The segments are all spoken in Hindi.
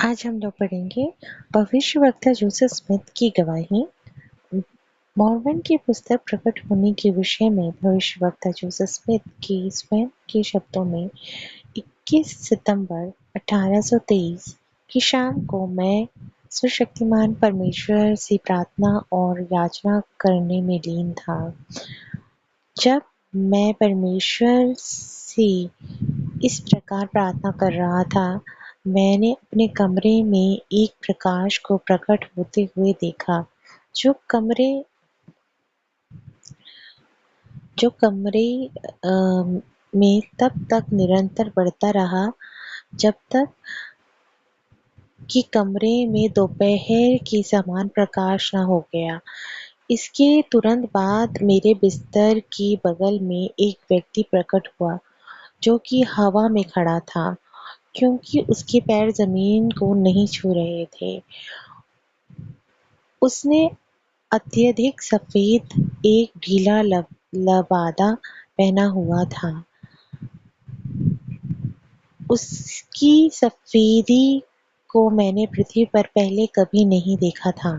आज हम लोग पढ़ेंगे भविष्यवक्ता जोसेफ स्मिथ की गवाही। मॉर्मन की पुस्तक प्रकट होने के विषय में भविष्यवक्ता जोसेफ स्मिथ के स्वयं के शब्दों में 21 सितंबर 1823 की शाम को मैं सर्वशक्तिमान परमेश्वर से प्रार्थना और याचना करने में लीन था। जब मैं परमेश्वर से इस प्रकार प्रार्थना कर रहा था, मैंने अपने कमरे में एक प्रकाश को प्रकट होते हुए देखा, जो कमरे में तब तक निरंतर बढ़ता रहा जब तक कि कमरे में दोपहर के समान प्रकाश न हो गया। इसके तुरंत बाद मेरे बिस्तर के बगल में एक व्यक्ति प्रकट हुआ, जो कि हवा में खड़ा था, क्योंकि उसके पैर जमीन को नहीं छू रहे थे। उसने अत्यधिक सफेद एक ढीला लबादा पहना हुआ था। उसकी सफेदी को मैंने पृथ्वी पर पहले कभी नहीं देखा था।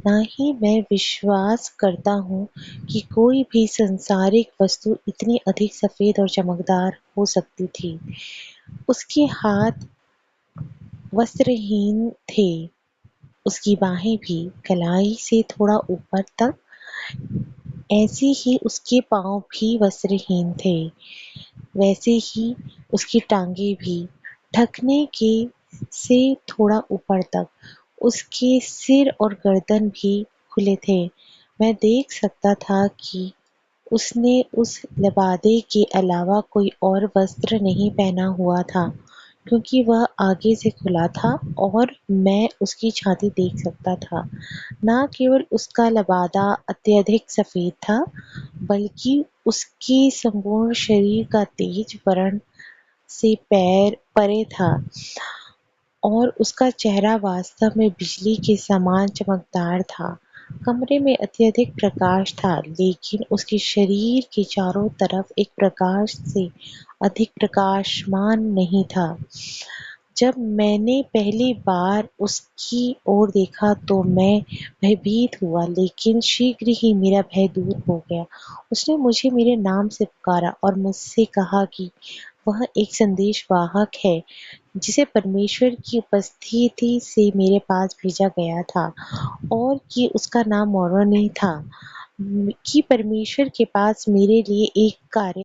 ना ही मैं विश्वास करता हूँ कि कोई भी सांसारिक वस्तु इतनी अधिक सफेद और चमकदार हो सकती थी। उसके हाथ वस्त्रहीन थे, उसकी बाहें भी कलाई से थोड़ा ऊपर तक, ऐसे ही उसके पाँव भी वस्त्रहीन थे। वैसे ही उसकी टांगें भी ढकने के से थोड़ा ऊपर तक। उसके सिर और गर्दन भी खुले थे। मैं देख सकता था कि उसने उस लबादे के अलावा कोई और वस्त्र नहीं पहना हुआ था, क्योंकि वह आगे से खुला था और मैं उसकी छाती देख सकता था। न केवल उसका लबादा अत्यधिक सफेद था, बल्कि उसके संपूर्ण शरीर का तेज वर्ण से परे था और उसका चेहरा वास्तव में बिजली के समान चमकदार था। कमरे में अत्यधिक प्रकाश था, लेकिन उसके शरीर के चारों तरफ एक प्रकाश से अधिक प्रकाशमान नहीं था। जब मैंने पहली बार उसकी ओर देखा तो मैं भयभीत हुआ, लेकिन शीघ्र ही मेरा भय दूर हो गया। उसने मुझे मेरे नाम से पुकारा और मुझसे कहा कि वह एक संदेशवाहक है, जिसे परमेश्वर की उपस्थिति से मेरे पास भेजा गया था, और कि उसका नाम मॉर्मन नहीं था, कि परमेश्वर के पास मेरे लिए एक कार्य